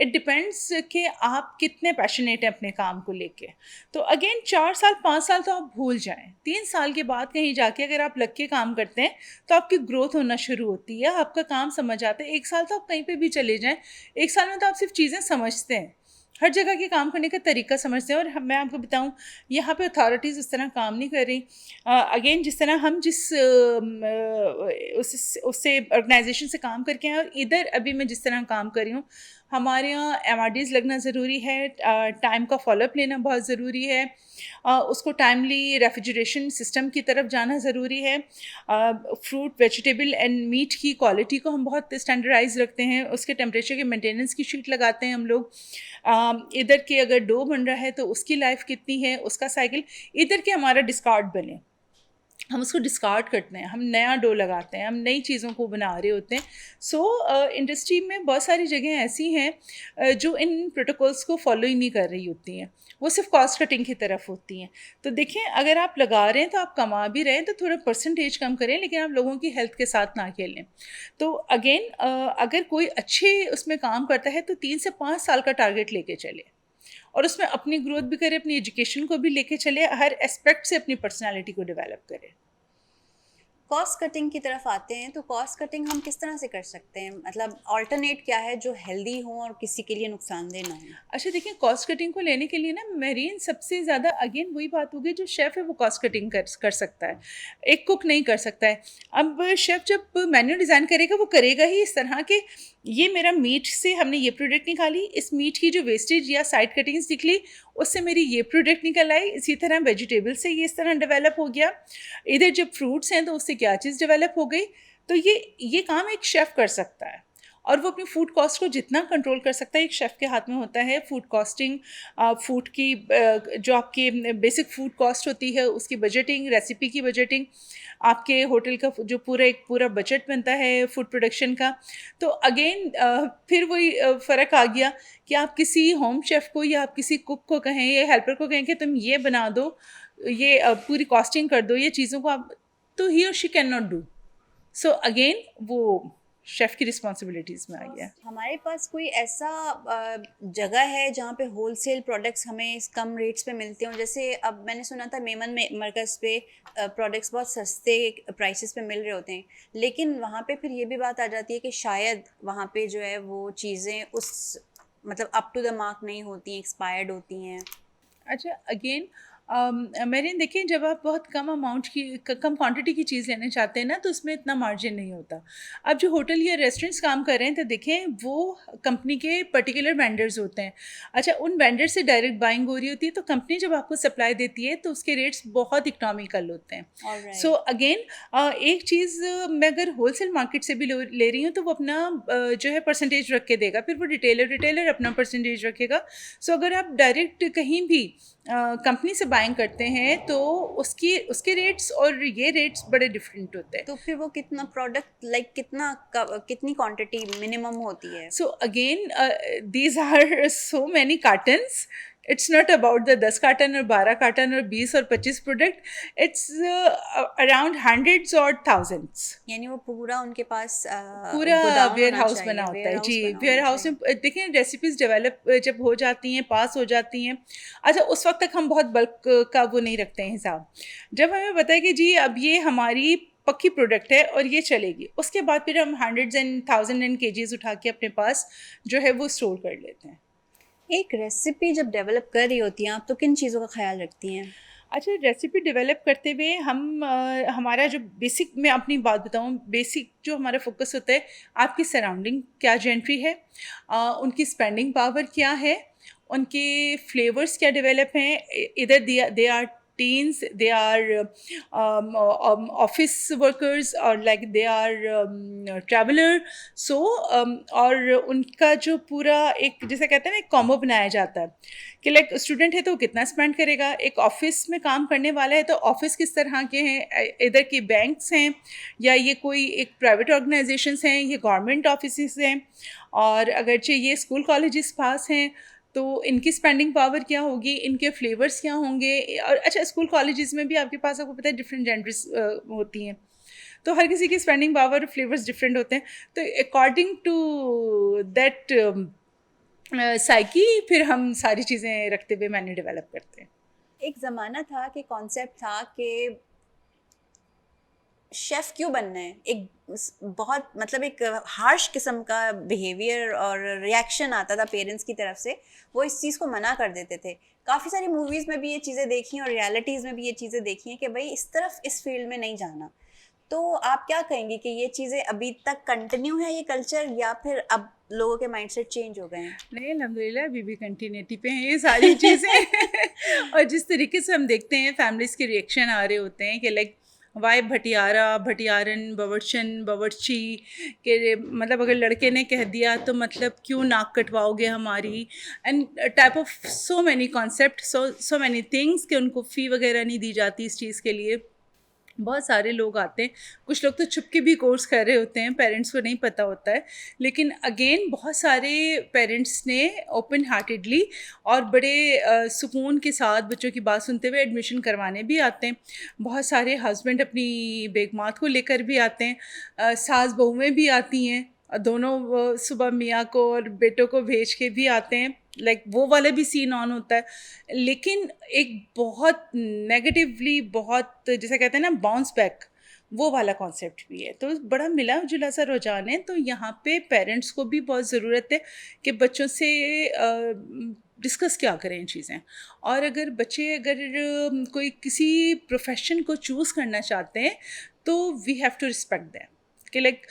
इट डिपेंड्स कि आप कितने पैशनेट हैं अपने काम को लेके। तो अगेन 4 साल 5 साल तो आप भूल जाएं, 3 साल के बाद कहीं जाके अगर आप लग के काम करते हैं तो आपकी ग्रोथ होना शुरू होती है, आपका काम समझ आता है। 1 साल तो आप कहीं पे भी चले जाएं, 1 साल में तो आप सिर्फ चीज़ें समझते हैं, हर जगह के काम करने का तरीका समझते हैं। और मैं आपको बताऊं, यहाँ पे अथॉरिटीज़ उस तरह काम नहीं कर रही। अगेन जिस तरह हम जिस उससे ऑर्गेनाइजेशन से काम करके हैं, और इधर अभी मैं जिस तरह काम कर रही हूँ, हमारे यहाँ MRDs लगना ज़रूरी है, टाइम का फॉलोअप लेना बहुत ज़रूरी है, उसको टाइमली रेफ्रिजरेशन सिस्टम की तरफ जाना ज़रूरी है। फ्रूट वेजिटेबल एंड मीट की क्वालिटी को हम बहुत स्टैंडर्डाइज रखते हैं, उसके टेम्परेचर के मेंटेनेंस की शीट लगाते हैं हम लोग। इधर के अगर डो बन रहा है तो उसकी लाइफ कितनी है, उसका साइकिल। इधर के हमारा डिस्कार्ड बने, हम उसको डिस्कार्ड करते हैं, हम नया डो लगाते हैं, हम नई चीज़ों को बना रहे होते हैं। सो इंडस्ट्री में बहुत सारी जगह ऐसी हैं जो इन प्रोटोकॉल्स को फॉलो ही नहीं कर रही होती हैं, वो सिर्फ कॉस्ट कटिंग की तरफ होती हैं। तो देखिए, अगर आप लगा रहे हैं तो आप कमा भी रहे हैं, तो थोड़ा परसेंटेज कम करें, लेकिन आप लोगों की हेल्थ के साथ ना खेलें। तो अगेन अगर कोई अच्छे उसमें काम करता है तो 3 से 5 साल का टारगेट लेके चले, और उसमें अपनी ग्रोथ भी करे, अपनी एजुकेशन को भी लेके चले, हर एस्पेक्ट से अपनी पर्सनालिटी को डेवलप करे। कॉस्ट कटिंग की तरफ आते हैं, तो कॉस्ट कटिंग हम किस तरह से कर सकते हैं? मतलब ऑल्टरनेट क्या है जो हेल्दी हो और किसी के लिए नुकसानदेह ना हो? अच्छा देखिए, कॉस्ट कटिंग को लेने के लिए ना मेरीन सबसे ज़्यादा अगेन वही बात होगी, जो शेफ़ है वो कॉस्ट कटिंग कर सकता है, एक कुक नहीं कर सकता है। अब शेफ़ जब मेन्यू डिज़ाइन करेगा, वो करेगा ही इस तरह के, ये मेरा मीट से हमने ये प्रोडक्ट निकाली, इस मीट की जो वेस्टेज या साइड कटिंग्स निकली उससे मेरी ये प्रोडक्ट निकल आई, इसी तरह वेजिटेबल से ये इस तरह डेवलप हो गया, इधर जब फ्रूट्स हैं तो उससे क्या चीज़ डेवलप हो गई। तो ये काम एक शेफ़ कर सकता है, और वो अपनी फूड कॉस्ट को जितना कंट्रोल कर सकता है, एक शेफ़ के हाथ में होता है। फूड कॉस्टिंग, फूड की जो आपकी बेसिक फूड कॉस्ट होती है उसकी बजटिंग, रेसिपी की बजटिंग, आपके होटल का जो पूरा बजट बनता है फूड प्रोडक्शन का। तो अगेन फिर वही फ़र्क आ गया कि आप किसी होम शेफ़ को या आप किसी कुक को कहें या हेल्पर को कहें कि तुम ये बना दो, ये पूरी कॉस्टिंग कर दो, ये चीज़ों को आप, तो ही और she can not do. So again वो शेफ़ की रिस्पॉन्सिबिलिटीज़ में आ गया। हमारे पास कोई ऐसा जगह है जहाँ पे होलसेल प्रोडक्ट्स हमें कम रेट्स पे मिलते हों? जैसे अब मैंने सुना था मेमन में मरकज़ पे प्रोडक्ट्स बहुत सस्ते प्राइसेस पे मिल रहे होते हैं, लेकिन वहाँ पे फिर ये भी बात आ जाती है कि शायद वहाँ पे जो है वो चीज़ें उस मतलब अप टू द मार्क नहीं होती हैं, एक्सपायर्ड होती हैं। अच्छा अगेन मेरिन देखिए, जब आप बहुत कम अमाउंट की कम क्वांटिटी की चीज़ लेना चाहते हैं ना, तो उसमें इतना मार्जिन नहीं होता। अब जो होटल या रेस्टोरेंट्स काम कर रहे हैं, तो देखें वो कंपनी के पर्टिकुलर वेंडर्स होते हैं। अच्छा, उन वेंडर से डायरेक्ट बाइंग हो रही होती है, तो कंपनी जब आपको सप्लाई देती है तो उसके रेट्स बहुत इकोनॉमिकल होते हैं। Alright. सो अगेन एक चीज़ मैं अगर होलसेल मार्केट से भी ले रही हूँ, तो वो अपना जो है परसेंटेज रख के देगा, फिर वो रिटेलर अपना परसेंटेज रखेगा। सो अगर आप डायरेक्ट कहीं भी कंपनी से बाइंग करते हैं, तो उसके रेट्स और ये रेट्स बड़े डिफरेंट होते हैं। तो फिर वो कितना प्रोडक्ट लाइक कितनी क्वांटिटी मिनिमम होती है? So again, these are so many cartons. It's not about the 10 carton or 12 carton or 20 और 25 product. It's around hundreds or thousands. यानी वो पूरा उनके पास पूरा गोदाम वेयर होना हाउस चाहिए, बना होता है warehouse जी। बना वेयर होना हाउस चाहिए। में देखें, रेसिपीज डेवलप जब हो जाती हैं, पास हो जाती हैं, अच्छा उस वक्त तक हम बहुत बल्क का वो नहीं रखते हैं हिसाब। जब हमें पता है कि जी अब ये हमारी पक्की प्रोडक्ट है और ये चलेगी, उसके बाद फिर हम hundreds and thousand and KGs उठा के अपने पास जो है वो स्टोर कर लेते हैं। एक रेसिपी जब डेवलप कर रही होती हैं आप, तो किन चीज़ों का ख्याल रखती हैं? अच्छा, रेसिपी डेवलप करते हुए हम हमारा जो बेसिक, मैं अपनी बात बताऊं, बेसिक जो हमारा फोकस होता है, आपकी सराउंडिंग क्या जेंट्री है, उनकी स्पेंडिंग पावर क्या है, उनके फ्लेवर्स क्या डेवलप हैं, इधर they are teens, they are office workers or like they are traveler. So और उनका जो पूरा एक जैसे कहते हैं ना, एक कॉम्बो बनाया जाता है कि लाइक स्टूडेंट है तो वो कितना स्पेंड करेगा, एक ऑफिस में काम करने वाला है तो ऑफिस किस तरह के हैं, इधर के बैंक्स हैं या ये कोई एक प्राइवेट ऑर्गेनाइजेशंस हैं, ये गवर्नमेंट ऑफिस हैं, और अगरचे ये स्कूल कॉलेजेस पास हैं, तो इनकी स्पेंडिंग पावर क्या होगी, इनके फ्लेवर्स क्या होंगे। और अच्छा, स्कूल कॉलेजेस में भी आपके पास, आपको पता है, डिफरेंट जेंडर्स होती हैं, तो हर किसी की स्पेंडिंग पावर और फ्लेवर्स डिफरेंट होते हैं। तो अकॉर्डिंग टू दैट साइकी फिर हम सारी चीज़ें रखते हुए मेन्यू डेवलप करते हैं। एक ज़माना था कि कॉन्सेप्ट था कि शेफ़ क्यों बनना है, एक बहुत मतलब एक हार्श किस्म का बिहेवियर और रिएक्शन आता था पेरेंट्स की तरफ से, वो इस चीज़ को मना कर देते थे। काफ़ी सारी मूवीज़ में भी ये चीज़ें देखी हैं और रियलिटीज़ में भी ये चीज़ें देखी हैं कि भाई इस तरफ, इस फील्ड में नहीं जाना। तो आप क्या कहेंगे कि ये चीज़ें अभी तक कंटिन्यू है ये कल्चर, या फिर अब लोगों के माइंडसेट चेंज हो गए हैं? नहीं, अल्हम्दुलिल्लाह अभी भी कंटिन्यूटी पे हैं ये सारी चीज़ें। और जिस तरीके से हम देखते हैं फैमिलीज़ के रिएक्शन आ रहे होते हैं कि लाइक वाई भटियारा, भटियारन, बवर्चन, बवर्ची, के मतलब अगर लड़के ने कह दिया तो मतलब क्यों नाक कटवाओगे हमारी, and type of so many concept, so many things कि उनको फ़ी वगैरह नहीं दी जाती इस चीज़ के लिए। बहुत सारे लोग आते हैं, कुछ लोग तो छुप के भी कोर्स कर रहे होते हैं, पेरेंट्स को नहीं पता होता है, लेकिन अगेन बहुत सारे पेरेंट्स ने ओपन हार्टेडली और बड़े सुकून के साथ बच्चों की बात सुनते हुए एडमिशन करवाने भी आते हैं। बहुत सारे हस्बैंड अपनी बेगमात को लेकर भी आते हैं, सास बहुएँ भी आती हैं, दोनों वो सुबह मियाँ को और बेटों को भेज के भी आते हैं, लाइक वो वाला भी सीन ऑन होता है। लेकिन एक बहुत नेगेटिवली, बहुत जैसे कहते हैं ना बाउंस बैक, वो वाला कॉन्सेप्ट भी है। तो बड़ा मिला जुला सा रुझान है। तो यहाँ पे पेरेंट्स को भी बहुत ज़रूरत है कि बच्चों से डिस्कस क्या करें इन चीज़ें। और अगर बच्चे कोई किसी प्रोफेशन को चूज़ करना चाहते हैं तो we have to respect them कि लाइक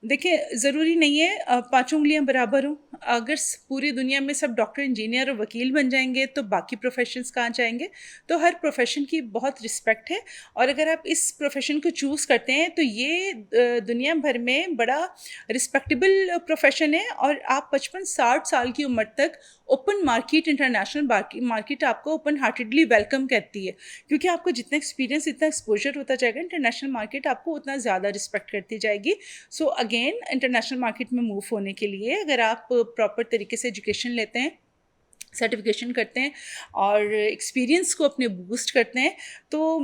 देखिए, ज़रूरी नहीं है पाँचों उंगलियां बराबर हों। अगर पूरी दुनिया में सब डॉक्टर, इंजीनियर और वकील बन जाएंगे तो बाकी प्रोफेशंस कहाँ जाएंगे। तो हर प्रोफेशन की बहुत रिस्पेक्ट है, और अगर आप इस प्रोफेशन को चूज़ करते हैं तो ये दुनिया भर में बड़ा रिस्पेक्टेबल प्रोफेशन है। और आप 55-60 साल की उम्र तक ओपन मार्केट, इंटरनेशनल मार्केट आपको ओपन हार्टेडली वेलकम कहती है, क्योंकि आपको जितना एक्सपीरियंस, इतना एक्सपोजर होता जाएगा, इंटरनेशनल मार्केट आपको उतना ज़्यादा रिस्पेक्ट करती जाएगी। सो अगेन, इंटरनेशनल मार्केट में मूव होने के लिए अगर आप प्रॉपर तरीके से एजुकेशन लेते हैं, सर्टिफिकेशन करते हैं और एक्सपीरियंस को अपने बूस्ट करते हैं, तो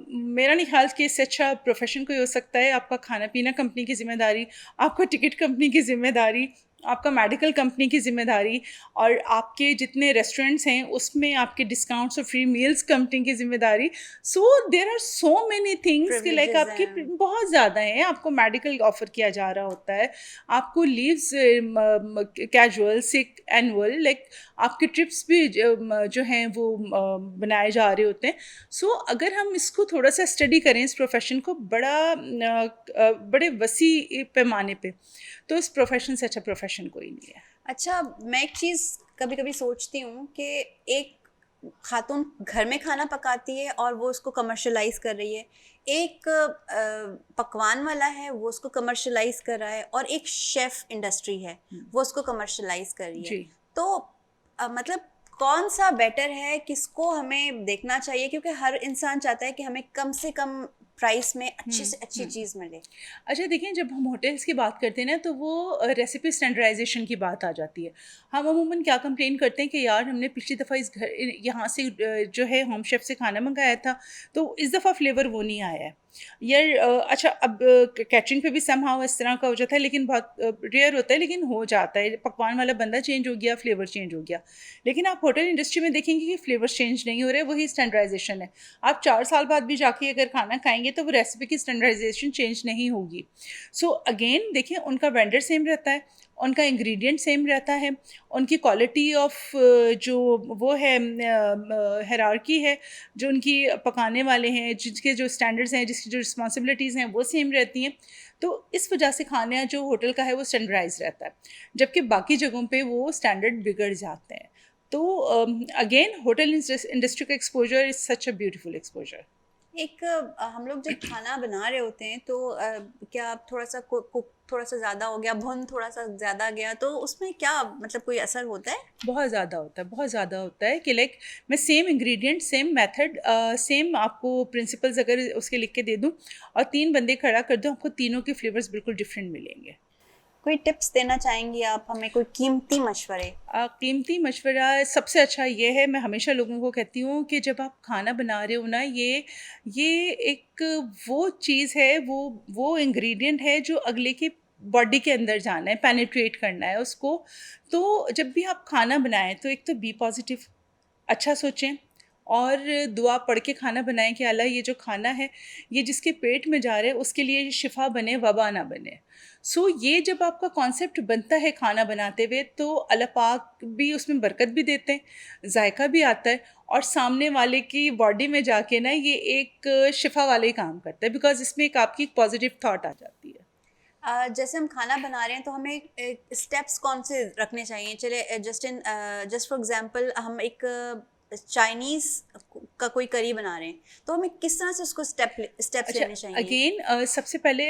मेरा नहीं ख्याल कि इससे अच्छा प्रोफेशन कोई हो सकता है। आपका खाना पीना कंपनी की ज़िम्मेदारी, आपका टिकट कंपनी की ज़िम्मेदारी, आपका मेडिकल कंपनी की ज़िम्मेदारी, और आपके जितने रेस्टोरेंट्स हैं उसमें आपके डिस्काउंट्स और फ्री मील्स कंपनी की ज़िम्मेदारी। So there are so many things कि लाइक Privileges आपकी हैं। बहुत ज़्यादा हैं। आपको मेडिकल ऑफ़र किया जा रहा होता है, आपको लीव्स कैजुअल, सिक, एनुअल, लाइक आपके ट्रिप्स भी जो हैं वो बनाए जा रहे होते हैं। सो अगर हम इसको थोड़ा सा स्टडी करें इस प्रोफेशन को बड़े वसी पैमाने पे, तो इस प्रोफेशन से अच्छा प्रोफेशन कोई नहीं है। अच्छा, मैं एक चीज़ कभी कभी सोचती हूँ कि एक खातून घर में खाना पकाती है और वो उसको कमर्शलाइज कर रही है, एक पकवान वाला है वो उसको कमर्शलाइज कर रहा है, और एक शेफ इंडस्ट्री है वो उसको कमर्शलाइज कर रही है। जी। तो मतलब कौन सा बेटर है, किसको हमें देखना चाहिए? क्योंकि हर इंसान चाहता है कि हमें कम से कम प्राइस में अच्छी से अच्छी चीज़ मिले। अच्छा देखिए, जब हम होटल्स की बात करते हैं ना, तो वो रेसिपी स्टैंडर्डाइजेशन की बात आ जाती है। हम अमूमन क्या कंप्लेन करते हैं कि यार हमने पिछली दफ़ा इस घर यहाँ से जो है होम शेफ़ से खाना मंगाया था, तो इस दफ़ा फ्लेवर वो नहीं आया है। यार अच्छा, अब कैटरिंग पे भी समहाउ इस तरह का हो जाता है, लेकिन बहुत रेयर होता है, लेकिन हो जाता है। पकवान वाला बंदा चेंज हो गया, फ्लेवर चेंज हो गया। लेकिन आप होटल इंडस्ट्री में देखेंगे कि फ्लेवर्स चेंज नहीं हो रहे, वही स्टैंडर्डाइजेशन है। आप 4 साल बाद भी जाके अगर खाना खाएँगे तो वो रेसिपी की स्टैंडर्डाइजेशन चेंज नहीं होगी। सो अगेन देखिए, उनका वेंडर सेम रहता है, उनका इंग्रेडिएंट सेम रहता है, उनकी क्वालिटी ऑफ जो वो है हायरार्की है, जो उनकी पकाने वाले हैं, जिसके जो स्टैंडर्ड्स हैं, जिसकी जो रिस्पॉन्सिबिलिटीज़ हैं, वो सेम रहती हैं। तो इस वजह से खाना जो होटल का है वो स्टैंडर्डाइज़ रहता है, जबकि बाकी जगहों पे वो स्टैंडर्ड बिगड़ जाते हैं। तो अगेन होटल इंडस्ट्री का exposure is such a beautiful exposure. एक हम लोग जब खाना बना रहे होते हैं तो क्या थोड़ा सा कुक थोड़ा सा ज़्यादा हो गया, भुन थोड़ा सा ज़्यादा गया, तो उसमें क्या मतलब कोई असर होता है? बहुत ज़्यादा होता है, बहुत ज़्यादा होता है कि लाइक मैं same ingredient, same method, same आपको प्रिंसिपल्स अगर उसके लिख के दे दूँ और 3 बंदे खड़ा कर दूँ, आपको तीनों के फ्लेवर्स बिल्कुल डिफरेंट मिलेंगे। कोई टिप्स देना चाहेंगी आप हमें, कोई कीमती मशवरे? कीमती मशवरा सबसे अच्छा ये है, मैं हमेशा लोगों को कहती हूँ कि जब आप खाना बना रहे हो ना, ये एक वो चीज़ है, वो इंग्रेडिएंट है जो अगले के बॉडी के अंदर जाना है, पेनिट्रेट करना है उसको। तो जब भी आप खाना बनाएँ तो एक तो बी पॉज़िटिव, अच्छा सोचें, और दुआ पढ़ के खाना बनाएँ कि अल्लाह, ये जो खाना है, ये जिसके पेट में जा रहा है उसके लिए शिफ़ा बने, वबा ना बने। सो ये जब आपका कॉन्सेप्ट बनता है खाना बनाते हुए, तो अल्लाह पाक भी उसमें बरकत भी देते हैं, जायका भी आता है, और सामने वाले की बॉडी में जाके ना ये एक शिफ़ा वाला ही काम करता है, बिकॉज़ इसमें एक आपकी पॉज़िटिव थॉट आ जाती है। जैसे हम खाना बना रहे हैं तो हमें स्टेप्स कौन से रखने चाहिए? चले जस्ट फॉर एग्जांपल हम एक चाइनीज़ का कोई करी बना रहे हैं, तो हमें किस तरह से उसको स्टेप्स अच्छा, लेने चाहिए? अगेन सबसे पहले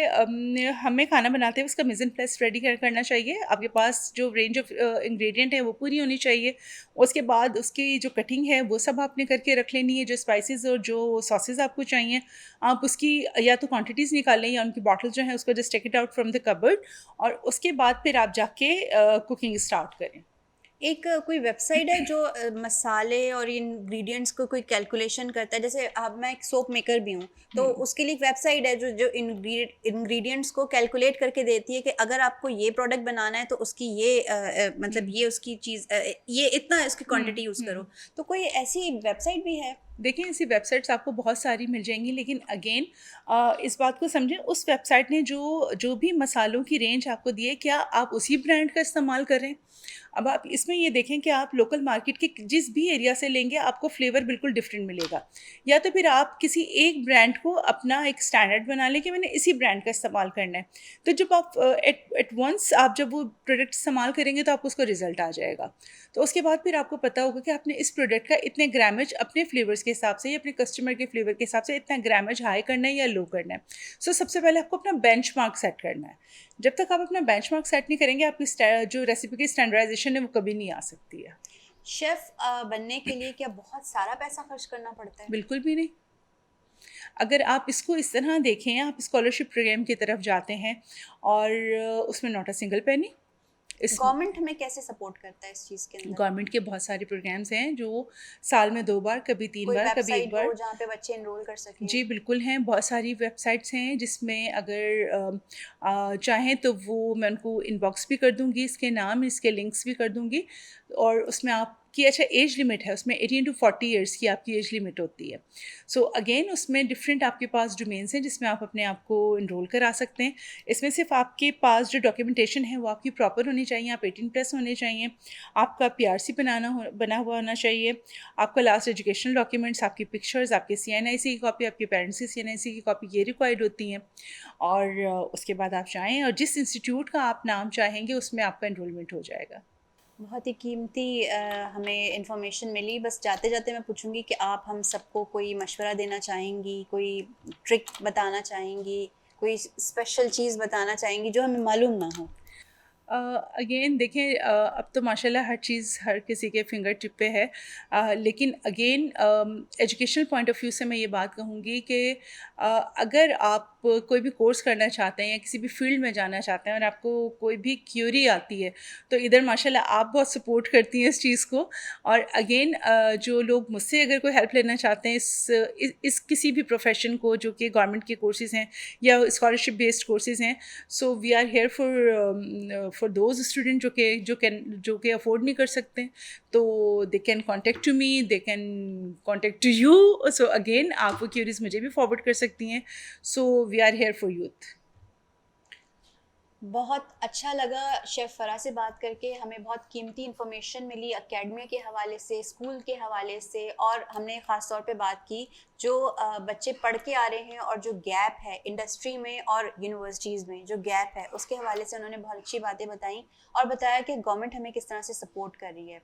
हमें खाना बनाते हुए उसका मिज़न प्लेस रेडी करना चाहिए। आपके पास जो रेंज ऑफ इंग्रेडिएंट है वो पूरी होनी चाहिए। उसके बाद उसकी जो कटिंग है वो सब आपने करके रख लेनी है। जो स्पाइसेस और जो सॉसेस आपको चाहिए, आप उसकी या तो क्वांटिटीज़ निकाल लें या उनकी बॉटल जो है उसको just take it out from the cupboard, और उसके बाद फिर आप जाके कुकिंग स्टार्ट करें। एक कोई वेबसाइट है जो मसाले और इंग्रेडिएंट्स को कोई कैलकुलेशन करता है? जैसे अब मैं एक सोप मेकर भी हूँ, तो हुँ। उसके लिए एक वेबसाइट है जो जो इंग्रेडिएंट्स को कैलकुलेट करके देती है कि अगर आपको ये प्रोडक्ट बनाना है तो उसकी ये मतलब हुँ। ये उसकी चीज़ ये इतना इसकी हुँ, क्वांटिटी यूज़ करो। हुँ। तो कोई ऐसी वेबसाइट भी है? देखिए, ऐसी वेबसाइट्स आपको बहुत सारी मिल जाएँगी, लेकिन अगेन इस बात को समझें, उस वेबसाइट ने जो भी मसालों की रेंज आपको दी है, क्या आप उसी ब्रांड का इस्तेमाल कर रहे हैं? अब आप इसमें ये देखें कि आप लोकल मार्केट के जिस भी एरिया से लेंगे, आपको फ्लेवर बिल्कुल डिफरेंट मिलेगा। या तो फिर आप किसी एक ब्रांड को अपना एक स्टैंडर्ड बना लें कि मैंने इसी ब्रांड का इस्तेमाल करना है। तो जब आप एट वन्स आप जब वो प्रोडक्ट इस्तेमाल करेंगे, तो आपको उसका रिज़ल्ट आ जाएगा। तो उसके बाद फिर आपको पता होगा कि आपने इस प्रोडक्ट का इतने ग्रामेज अपने फ्लेवर्स के हिसाब से या अपने कस्टमर के फ्लेवर के हिसाब से इतना ग्रामेज हाई करना है या लो करना है। सो सबसे पहले आपको अपना बेंचमार्क सेट करना है। जब तक आप अपना बेंचमार्क सेट नहीं करेंगे, आपकी जो रेसिपी की स्टैंडर्डाइजेशन है वो कभी नहीं आ सकती है। शेफ़ बनने के लिए क्या बहुत सारा पैसा खर्च करना पड़ता है? बिल्कुल भी नहीं। अगर आप इसको इस तरह देखें, आप स्कॉलरशिप प्रोग्राम की तरफ जाते हैं और उसमें not a single penny, government हमें कैसे सपोर्ट करता है इस चीज़ के अंदर? गवर्नमेंट के बहुत सारे प्रोग्राम्स हैं जो साल में 2 बार, कभी 3 कोई बार, कभी 1 वेबसाइट बार। हो जहाँ पे बच्चे एनरोल कर सकें? जी, बिल्कुल हैं, बहुत सारी वेबसाइट्स हैं जिसमें अगर चाहें तो वो मैं उनको इनबॉक्स भी कर दूँगी, इसके नाम, इसके लिंक्स भी कर दूँगी। और उसमें आपकी अच्छा एज लिमिट है, उसमें 18 टू 40 इयर्स की आपकी एज लिमिट होती है। सो अगेन उसमें डिफरेंट आपके पास डोमेन्स हैं जिसमें आप अपने आप को एनरोल करा सकते हैं। इसमें सिर्फ आपके पास जो डॉक्यूमेंटेशन है वो आपकी प्रॉपर होनी चाहिए, आप 18 प्लस होने चाहिए, आपका पीआरसी बना हुआ होना चाहिए, आपका लास्ट एजुकेशनल डॉक्यूमेंट्स, आपकी पिक्चर्स, आपके सीएनआईसी की कॉपी, आपके पेरेंट्स की सीएनआईसी की कॉपी, ये रिक्वायर्ड होती हैं। और उसके बाद आप जाएँ और जिस इंस्टीट्यूट का आप नाम चाहेंगे उसमें आपका एनरोलमेंट हो जाएगा। बहुत ही कीमती हमें इन्फॉर्मेशन मिली। बस जाते जाते मैं पूछूंगी कि आप हम सबको कोई मशवरा देना चाहेंगी, कोई ट्रिक बताना चाहेंगी, कोई स्पेशल चीज़ बताना चाहेंगी जो हमें मालूम ना हो? अगेन देखें, अब तो माशाल्लाह हर चीज़ हर किसी के फिंगर टिप पे है। लेकिन again educational point of view से मैं ये बात कहूँगी कि अगर आप कोई भी कोर्स करना चाहते हैं या किसी भी फील्ड में जाना चाहते हैं और आपको कोई भी क्यूरी आती है, तो इधर माशाल्लाह आप बहुत सपोर्ट करती हैं इस चीज़ को। और अगेन जो लोग मुझसे अगर कोई हेल्प लेना चाहते हैं इस किसी भी प्रोफेशन को जो कि गवर्नमेंट के कोर्सेज़ हैं या स्कॉलरशिप बेस्ड कोर्सेज़ हैं, so we are here for those student जो कि अफोर्ड नहीं कर सकते, तो they can contact to me, they can contact to you. So again आप वो क्यूरीज मुझे भी फॉरवर्ड कर सकती हैं। So we are here for youth. बहुत अच्छा लगा शेफ़ फ़रा से बात करके। हमें बहुत कीमती इन्फॉर्मेशन मिली एकेडमी के हवाले से, स्कूल के हवाले से, और हमने ख़ास तौर पे बात की जो बच्चे पढ़ के आ रहे हैं और जो गैप है इंडस्ट्री में और यूनिवर्सिटीज़ में जो गैप है उसके हवाले से उन्होंने बहुत अच्छी बातें बताई और बताया कि गवर्नमेंट हमें किस तरह से सपोर्ट कर रही है।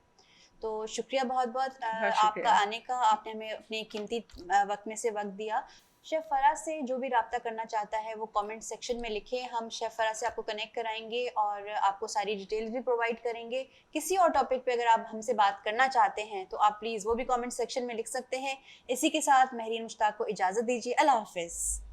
तो शुक्रिया बहुत बहुत बहुत आपका शुक्रिया। आने का। आपने हमें अपने कीमती वक्त में से वक्त दिया। शेफ़ फ़रा से जो भी रब्ता करना चाहता है वो कमेंट सेक्शन में लिखें, हम शेफ़ फ़रा से आपको कनेक्ट कराएंगे और आपको सारी डिटेल्स भी प्रोवाइड करेंगे। किसी और टॉपिक पे अगर आप हमसे बात करना चाहते हैं तो आप प्लीज़ वो भी कमेंट सेक्शन में लिख सकते हैं। इसी के साथ महरीन मुश्ताक को इजाज़त दीजिए। अल्लाह हाफ़िज़।